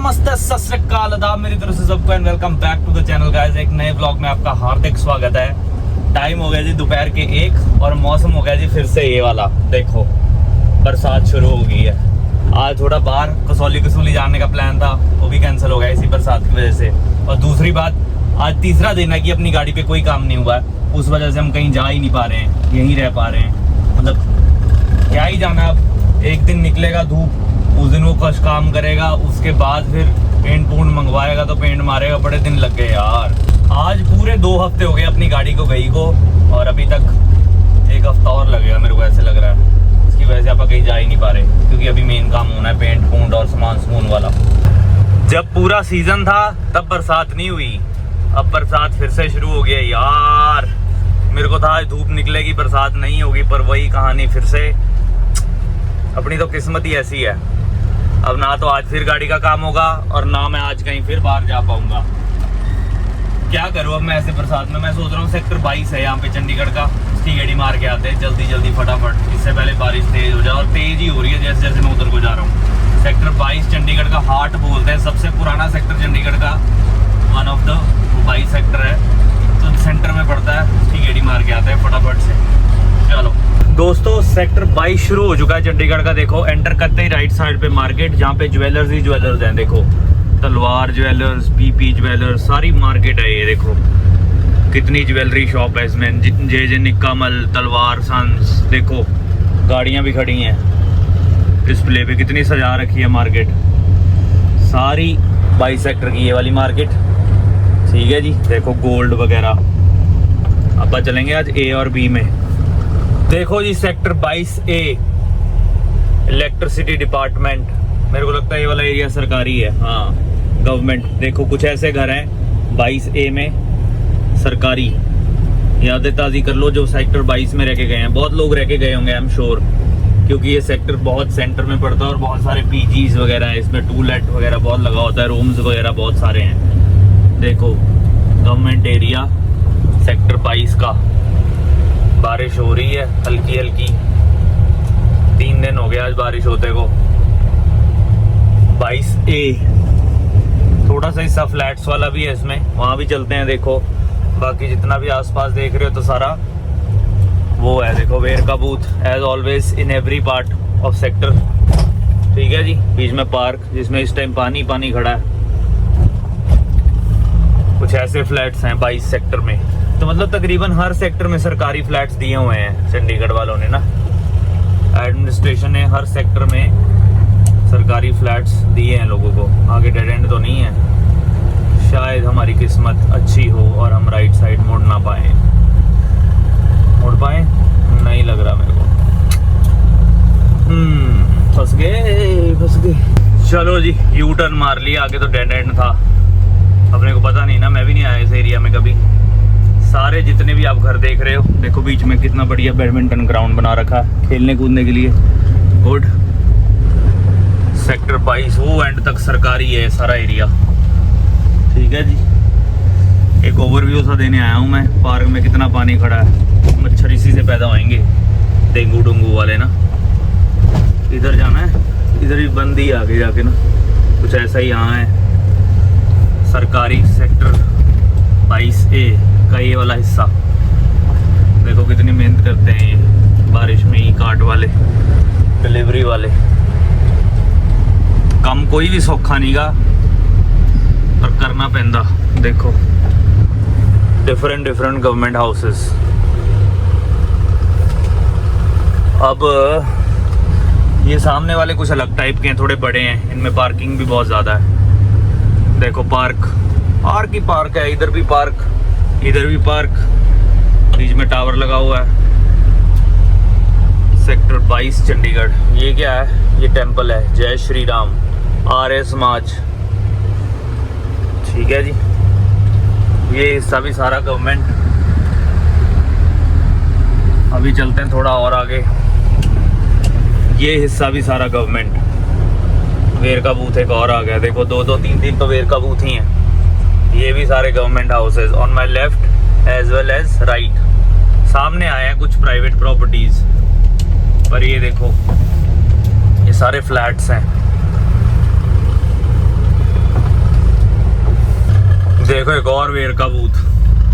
नमस्ते, सत श्री अकाल, आदाब मेरी तरफ से सबको and welcome back to the channel guys. एक नए ब्लॉग में आपका हार्दिक स्वागत है। टाइम हो गया जी दोपहर के 1 और मौसम हो गया जी फिर से ये वाला। देखो बरसात शुरू हो गई है। आज थोड़ा बाहर कसौली जाने का प्लान था, वो भी कैंसिल हो गया इसी बरसात की वजह से। और दूसरी बात, आज तीसरा दिन है कि अपनी गाड़ी पे कोई काम नहीं हुआ है, उस वजह से हम कहीं जा ही नहीं पा रहे हैं, यहीं रह पा रहे हैं। मतलब क्या ही जाना, अब एक दिन निकलेगा धूप, उस दिन वो कश काम करेगा, उसके बाद फिर पेंट पूंट मंगवाएगा तो पेंट मारेगा। बड़े दिन लग गए यार। आज पूरे 2 हफ्ते हो गए अपनी गाड़ी को गई को, और अभी तक 1 हफ्ता और लगेगा मेरे को ऐसे लग रहा है। इसकी वजह से आप कहीं जा ही नहीं पा रहे, क्योंकि अभी मेन काम होना है पेंट पूंट और सामान वाला। जब पूरा सीजन था तब बरसात नहीं हुई, अब बरसात फिर से शुरू हो गया यार। मेरे को था आज धूप निकलेगी बरसात नहीं होगी, पर वही कहानी फिर से। अपनी तो किस्मत ही ऐसी है। अब ना तो आज फिर गाड़ी का काम होगा और ना मैं आज कहीं फिर बाहर जा पाऊंगा। क्या करूँ अब मैं ऐसे बरसात में। मैं सोच रहा हूँ सेक्टर 22 है यहाँ पे चंडीगढ़ का, उसकी गाड़ी मार के आते हैं जल्दी फटाफट, इससे पहले बारिश तेज हो जाए। और तेज ही हो रही है जैसे जैसे मैं उधर को जा रहा हूँ। सेक्टर 22 चंडीगढ़ का हार्ट बोलते हैं, सबसे पुराना सेक्टर चंडीगढ़ का, वन ऑफ द 22 सेक्टर है, तो सेंटर में पड़ता है। उसकी गाड़ी मार के आते हैं फटाफट से। चलो दोस्तों, सेक्टर 22 शुरू हो चुका है चंडीगढ़ का। देखो एंटर करते ही राइट साइड पे मार्केट, जहाँ पे ज्वेलर्स ही ज्वेलर्स हैं। देखो तलवार ज्वेलर्स, पीपी ज्वेलर्स, सारी मार्केट है ये। देखो कितनी ज्वेलरी शॉप है इसमें, जे निक्कामल, तलवार, सन्स। देखो गाड़ियाँ भी खड़ी हैं डिस्प्ले पे, कितनी सजा रखी है मार्केट। सारी 22 सेक्टर की ये वाली मार्केट, ठीक है जी। देखो गोल्ड वगैरह। अब चलेंगे आज ए और बी में। देखो जी सेक्टर 22A इलेक्ट्रिसिटी डिपार्टमेंट। मेरे को लगता है ये वाला एरिया सरकारी है, हाँ गवर्नमेंट। देखो कुछ ऐसे घर हैं 22A में सरकारी। यादें ताज़ी कर लो जो सेक्टर 22 में रह के गए हैं। बहुत लोग रह के गए होंगे आई एम श्योर, क्योंकि ये सेक्टर बहुत सेंटर में पड़ता है और बहुत सारे पीजीज वगैरह हैं इसमें, टूलेट वगैरह बहुत लगा होता है, रूम्स वगैरह बहुत सारे हैं। देखो गवर्नमेंट एरिया सेक्टर 22 का। बारिश हो रही है हल्की हल्की, 3 दिन हो गया आज बारिश होते को। 22A थोड़ा सा हिस्सा फ्लैट्स वाला भी है इसमें, वहाँ भी चलते हैं। देखो बाकी जितना भी आसपास देख रहे हो तो सारा वो है। देखो वेयर का booth as always in every part of sector, ठीक है जी। बीच में पार्क जिसमें इस टाइम पानी खड़ा है। कुछ ऐसे फ्लैट्स हैं 22 सेक्टर में। तो मतलब तकरीबन हर सेक्टर में सरकारी फ्लैट्स दिए हुए हैं चंडीगढ़ वालों ने ना, एडमिनिस्ट्रेशन ने हर सेक्टर में सरकारी फ्लैट्स दिए हैं लोगों को। आगे डेड एंड तो नहीं है, शायद हमारी किस्मत अच्छी हो और हम राइट साइड मोड़ ना पाए। मोड़ पाए नहीं लग रहा मेरे को। फंस गए। चलो जी यू टर्न मार लिया, आगे तो डेड एंड था। अपने को पता नहीं ना, मैं भी नहीं आया इस एरिया में कभी। सारे जितने भी आप घर देख रहे हो, देखो बीच में कितना बढ़िया बैडमिंटन ग्राउंड बना रखा है खेलने कूदने के लिए। गुड। सेक्टर 22 वो एंड तक सरकारी है सारा एरिया, ठीक है जी। एक ओवरव्यू सा देने आया हूँ मैं। पार्क में कितना पानी खड़ा है, मच्छर इसी से पैदा होंगे, डेंगू डेंगू वाले ना। इधर जाना है, इधर भी बंद ही आगे जाके ना, कुछ ऐसा ही यहाँ है सरकारी सेक्टर 22A का ये वाला हिस्सा। देखो कितनी मेहनत करते हैं ये बारिश में ही, कार्ट वाले, डिलीवरी वाले। काम कोई भी सौखा नहीं गा, पर करना पैंदा। देखो डिफरेंट गवर्नमेंट हाउसेस। अब ये सामने वाले कुछ अलग टाइप के हैं, थोड़े बड़े हैं, इनमें पार्किंग भी बहुत ज़्यादा है। देखो पार्क ही पार्क है, इधर भी पार्क, इधर भी पार्क, बीच में टावर लगा हुआ है। सेक्टर 22 चंडीगढ़। ये क्या है, ये टेंपल है जय श्री राम आर्य समाज, ठीक है जी। ये हिस्सा भी सारा गवर्नमेंट। अभी चलते हैं थोड़ा और आगे, ये हिस्सा भी सारा गवर्नमेंट। वेयर का बूथ एक और आ गया। देखो 2 3 तो वेयर का बूथ ही हैं। ये भी सारे government houses on my left as well as right. सामने आए हैं कुछ प्राइवेट प्रॉपर्टीज, पर ये देखो ये सारे फ्लैट्स हैं। देखो एक और वेयर का बूथ,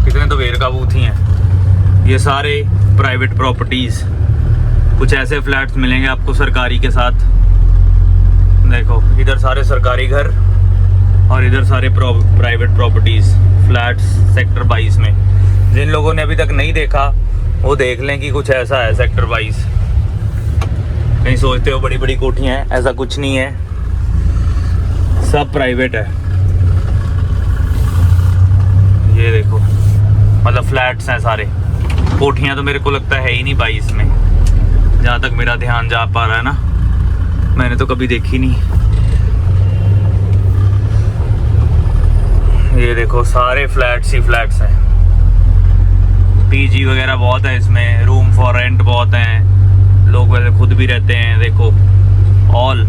कितने तो वेयर का बूथ ही हैं। ये सारे प्राइवेट प्रॉपर्टीज़, कुछ ऐसे फ्लैट्स मिलेंगे आपको सरकारी के साथ। देखो इधर सारे सरकारी घर और इधर सारे प्राइवेट प्रॉपर्टीज़ फ्लैट्स सेक्टर 22 में। जिन लोगों ने अभी तक नहीं देखा वो देख लें कि कुछ ऐसा है सेक्टर 22। कहीं सोचते हो बड़ी बड़ी कोठियाँ हैं, ऐसा कुछ नहीं है, सब प्राइवेट है। ये देखो मतलब फ्लैट्स हैं सारे, कोठियाँ तो मेरे को लगता है ही नहीं 22 में, जहाँ तक मेरा ध्यान जा पा रहा है ना, मैंने तो कभी देखी नहीं। ये देखो सारे फ्लैट्स ही फ्लैट्स हैं। पीजी वगैरह बहुत है इसमें, रूम फॉर रेंट बहुत हैं, लोग वैसे खुद भी रहते हैं। देखो ऑल,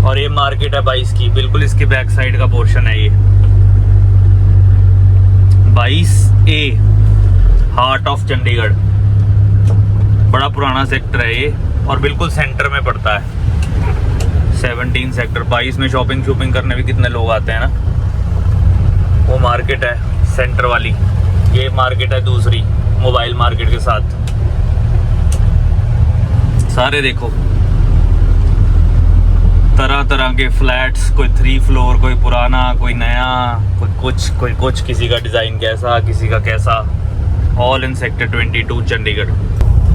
और ये मार्केट है 22 की, बिल्कुल इसके बैक साइड का पोर्शन है ये 22A, हार्ट ऑफ चंडीगढ़। बड़ा पुराना सेक्टर है ये और बिल्कुल सेंटर में पड़ता है। 17 सेक्टर 22 में शॉपिंग करने भी कितने लोग आते हैं ना। वो मार्केट है सेंटर वाली, ये मार्केट है दूसरी मोबाइल मार्केट के साथ। सारे देखो तरह तरह के फ्लैट्स, कोई 3 फ्लोर, कोई पुराना, कोई नया, कोई कुछ, किसी का डिज़ाइन कैसा, किसी का कैसा। All in sector 22 Chandigarh.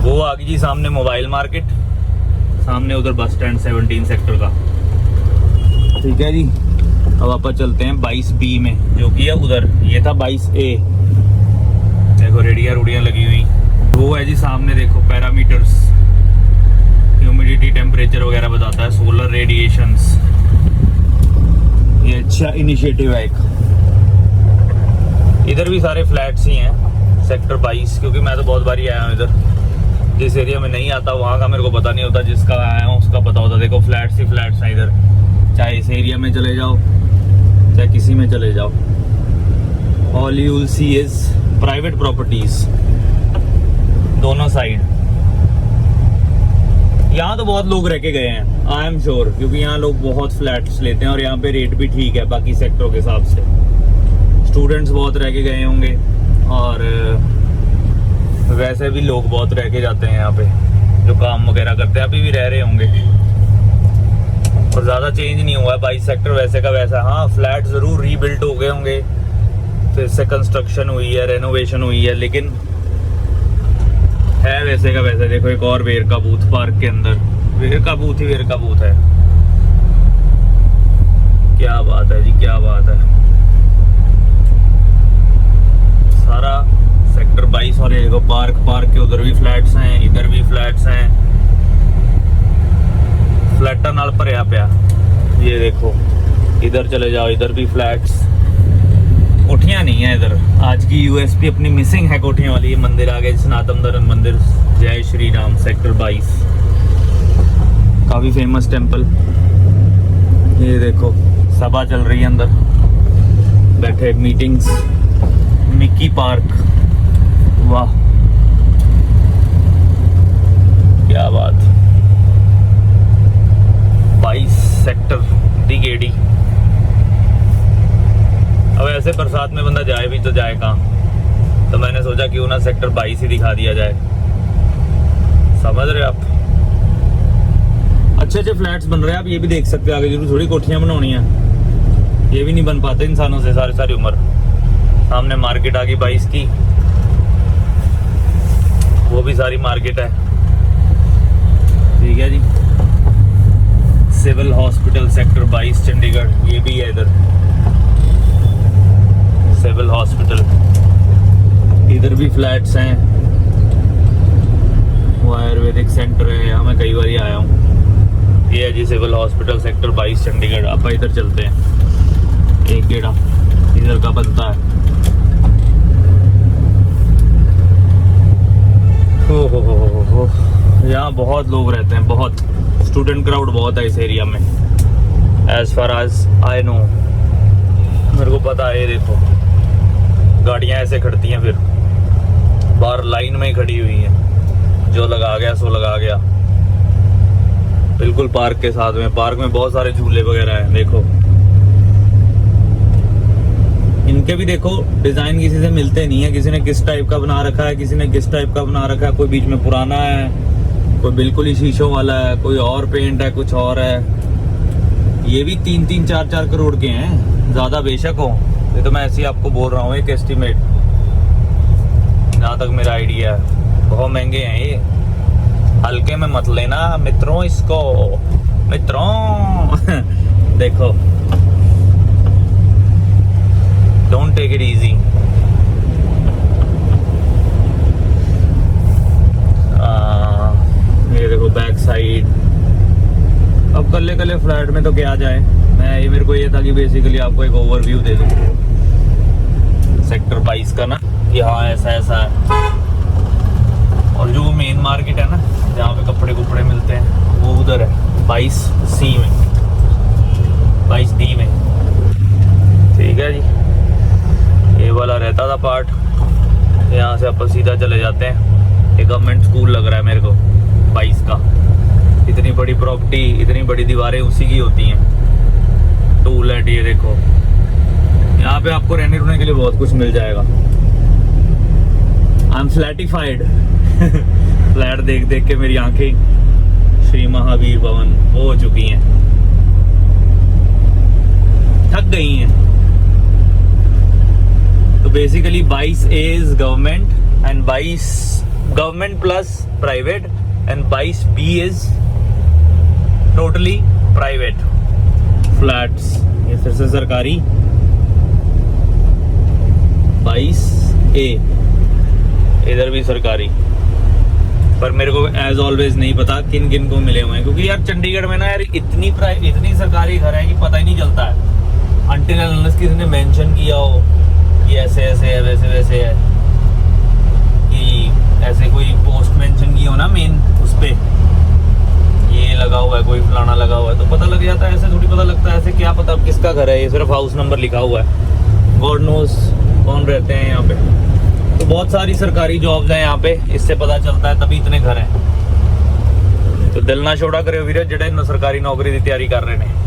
वो आ गई जी सामने मोबाइल मार्केट, सामने उधर बस स्टैंड 17 सेक्टर का। ठीक है जी, अब आप चलते हैं 22B में, जो कि है उधर। ये था 22A। देखो रेडियाँ रूडियाँ लगी हुई। वो है जी सामने, देखो पैरामीटर्स, ह्यूमिडिटी, टेम्परेचर वगैरह बताता है, सोलर रेडिएशंस। ये अच्छा इनिशिएटिव है एक। इधर भी सारे फ्लैट्स ही हैं सेक्टर 22, क्योंकि मैं तो बहुत बारी आया हूँ इधर। जिस एरिया में नहीं आता वहाँ का मेरे को पता नहीं होता, जिसका आया हूँ उसका पता होता। देखो फ्लैट्स ही फ्लैट्स हैं इधर, चाहे इस एरिया में चले जाओ चाहे किसी में चले जाओ। All you will see is private properties, दोनों साइड। यहाँ तो बहुत लोग रह के गए हैं, आई एम श्योर, क्योंकि यहाँ लोग बहुत फ्लैट्स लेते हैं और यहाँ पे रेट भी ठीक है बाकी सेक्टरों के हिसाब से। स्टूडेंट्स बहुत रह के गए होंगे और वैसे भी लोग बहुत रह के जाते हैं यहाँ पे, जो काम वगैरह करते हैं, अभी भी रह रहे होंगे। और ज़्यादा चेंज नहीं हुआ है 22 सेक्टर वैसे का वैसा। हाँ फ्लैट ज़रूर रीबिल्ट हो गए होंगे, फिर से कंस्ट्रक्शन हुई है, रेनोवेशन हुई है, लेकिन है वैसे का वैसे। देखो एक और वेयर का बूथ पार्क के अंदर, वेयर का बूथ ही वेयर का बूथ है। क्या बात है जी, क्या बात है। सारा सेक्टर 22 और ये पार्क के उधर भी फ्लैट्स हैं, इधर भी फ्लैट्स हैं। फ्लैटा नाल भरिया पिया। ये देखो इधर चले जाओ, इधर भी फ्लैट्स। कोठियाँ नहीं है इधर। आज की यूएसपी अपनी मिसिंग है कोठियाँ वाली। ये मंदिर आ गया, सनातन धर्म मंदिर, जय श्री राम, सेक्टर 22, काफी फेमस टेम्पल। ये देखो सभा चल रही है अंदर, बैठे मीटिंग्स। मिकी पार्क, वाह क्या बात। 22 सेक्टर दी गेड़ी। अब ऐसे बरसात में बंदा जाए भी तो जाए कहाँ, तो मैंने सोचा क्यों ना सेक्टर 22 ही दिखा दिया जाए। समझ रहे आप, अच्छे अच्छे फ्लैट्स बन रहे हैं। आप ये भी देख सकते हो, आगे जरूर थोड़ी कोठियां बनानी है, ये भी नहीं बन पाते इंसानों से सारी उम्र। सामने मार्केट आ गई 22 की, वो भी सारी मार्केट है। ठीक है जी, सिविल हॉस्पिटल सेक्टर 22 चंडीगढ़, ये भी है इधर सिविल हॉस्पिटल। इधर भी फ्लैट्स हैं। वो आयुर्वेदिक सेंटर है, यहाँ मैं कई बार आया हूँ। ये है जी सिविल हॉस्पिटल सेक्टर 22 चंडीगढ़। आप इधर चलते हैं, एक गेड़ा इधर का बनता है। हो यहाँ बहुत लोग रहते हैं, बहुत स्टूडेंट क्राउड बहुत है इस एरिया में, as far as I know, मेरे को पता है। ये देखो गाड़ियाँ ऐसे खड़ती हैं, फिर बाहर लाइन में ही खड़ी हुई हैं, जो लगा गया सो लगा गया। बिल्कुल पार्क के साथ में, पार्क में बहुत सारे झूले वगैरह हैं। देखो इसके भी देखो डिजाइन किसी से मिलते नहीं है, किसी ने किस टाइप का बना रखा है, किसी ने किस टाइप का बना रखा है, कोई बीच में पुराना है, कोई बिल्कुल ही शीशों वाला है, कोई और पेंट है, कुछ और है। ये भी 3-3, 4-4 करोड़ के हैं, ज्यादा बेशक हो, ये तो मैं ऐसे ही आपको बोल रहा हूँ एक एस्टिमेट, जहाँ तक मेरा आइडिया है। बहुत महंगे हैं ये, हल्के में मत लेना मित्रों इसको, मित्रों देखो, डोंट टेक इट इजी। ये देखो बैक साइड। अब कल्ले कल्ले फ्लैट में तो क्या जाए, मैं मेरे को ये था कि बेसिकली आपको एक ओवरव्यू दे दूं सेक्टर 22 का ना, यहाँ ऐसा ऐसा है। और जो मेन मार्केट है ना जहाँ पे कपड़े कुपड़े मिलते हैं वो उधर है 22C में, 22D में। ठीक है जी, ये वाला रहता था पार्ट। यहाँ से अपन सीधा चले जाते हैं, ये गवर्नमेंट स्कूल लग रहा है मेरे को 22 का। इतनी बड़ी प्रॉपर्टी, इतनी बड़ी दीवारें उसी की होती हैं। टूल है ये देखो, यहाँ पे आपको रहने रुकने के लिए बहुत कुछ मिल जाएगा। आई एम फ्लैटिफाइड फ्लैट देख देख के मेरी आंखें श्री महावीर भवन हो चुकी हैं, थक गई हैं। तो basically 22A is government and 22 government plus private and 22B is totally private flats. ये फिर से सरकारी 22A, इधर भी सरकारी। पर मेरे को एज ऑलवेज नहीं पता किन किन को मिले हुए हैं, क्योंकि यार चंडीगढ़ में ना यार इतनी सरकारी घर है कि पता ही नहीं चलता है अनटिल अनलेस किसी ने मेंशन किया हो कि ऐसे ऐसे है, वैसे वैसे है, कि ऐसे कोई पोस्ट मेंशन की हो ना मेन उस पे ये लगा हुआ है, कोई फलाना लगा हुआ है, तो पता लग जाता है। ऐसे थोड़ी पता लगता है, ऐसे क्या पता किसका घर है, ये सिर्फ हाउस नंबर लिखा हुआ है, गॉड नोस कौन रहते हैं यहाँ पे। तो बहुत सारी सरकारी जॉब्स हैं यहाँ पे, इससे पता चलता है, तभी इतने घर हैं। तो दिल ना छोड़ा करे वीर जेडे सरकारी नौकरी की तैयारी कर रहे हैं।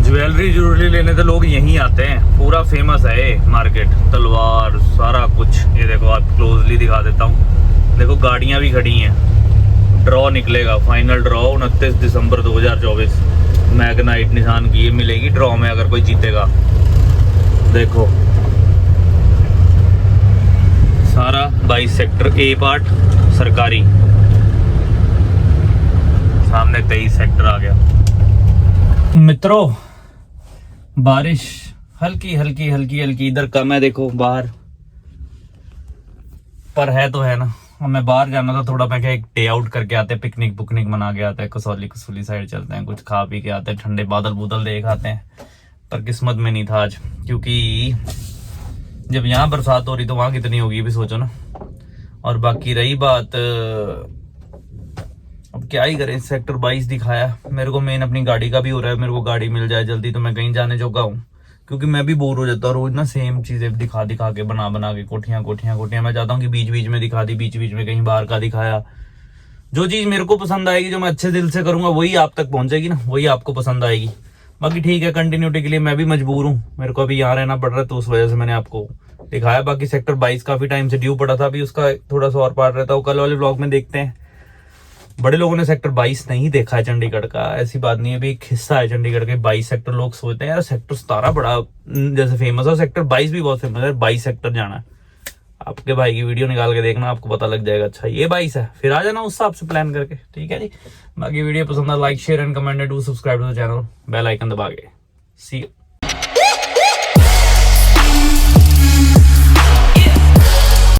ज्वेलरी लेने तो लोग यहीं आते हैं, पूरा फेमस है ये मार्केट, तलवार सारा कुछ। ये देखो आप क्लोजली दिखा देता हूँ, देखो गाड़ियाँ भी खड़ी हैं। ड्रॉ निकलेगा, फाइनल ड्रॉ 29 दिसंबर 2024 मैग्नाइट निशान की ये मिलेगी ड्रॉ में, अगर कोई जीतेगा। देखो सारा 22 सेक्टर A पार्ट सरकारी, सामने 23 सेक्टर आ गया। मित्रों बारिश हल्की हल्की हल्की हल्की इधर कम है, देखो बाहर, पर है तो है ना। हमें बाहर जाना था थोड़ा, मैं क्या एक डे आउट करके आते हैं, पिकनिक पुकनिक मना के आते हैं, कसौली साइड चलते हैं, कुछ खा पी के आते हैं, ठंडे बादल बूदल देख आते हैं। पर किस्मत में नहीं था आज, क्योंकि जब यहाँ बरसात हो रही तो वहां कितनी होगी भी सोचो ना। और बाकी रही बात, अब क्या ही करें, सेक्टर 22 दिखाया मेरे को। मेन अपनी गाड़ी का भी हो रहा है, मेरे को गाड़ी मिल जाए जल्दी तो मैं कहीं जाने जोगा हूँ, क्योंकि मैं भी बोर हो जाता हूँ रोज ना सेम चीजें दिखा के बना के कोठियां। मैं चाहता हूँ कि बीच बीच में दिखा दी, बीच बीच में कहीं बाहर का दिखाया। जो चीज मेरे को पसंद आएगी, जो मैं अच्छे दिल से करूंगा, वही आप तक पहुंचेगी ना, वही आपको पसंद आएगी। बाकी ठीक है, कंटिन्यूटी के लिए मैं भी मजबूर हूँ, मेरे को अभी यहाँ रहना पड़ रहा है, तो उस वजह से मैंने आपको दिखाया। बाकी सेक्टर 22 काफी टाइम से ड्यू पड़ा था, अभी उसका थोड़ा सा और पार्ट रहता है, कल वाले व्लॉग में देखते हैं। बड़े लोगों ने सेक्टर 22 नहीं देखा है चंडीगढ़ का, ऐसी बात नहीं है, भी एक हिस्सा है चंडीगढ़ के 22 सेक्टर। लोग सोचते हैं यार सेक्टर 17 बड़ा जैसे फेमस है, सेक्टर 22 भी बहुत फेमस है। 22 सेक्टर जाना है, आपके भाई की वीडियो निकाल के देखना, आपको पता लग जाएगा। अच्छा ये 22 है, फिर आ जाना उस हिसाब से प्लान करके, ठीक है जी। बाकी वीडियो पसंद है like share and comment, do subscribe to the channel, bell icon दबा के। See you.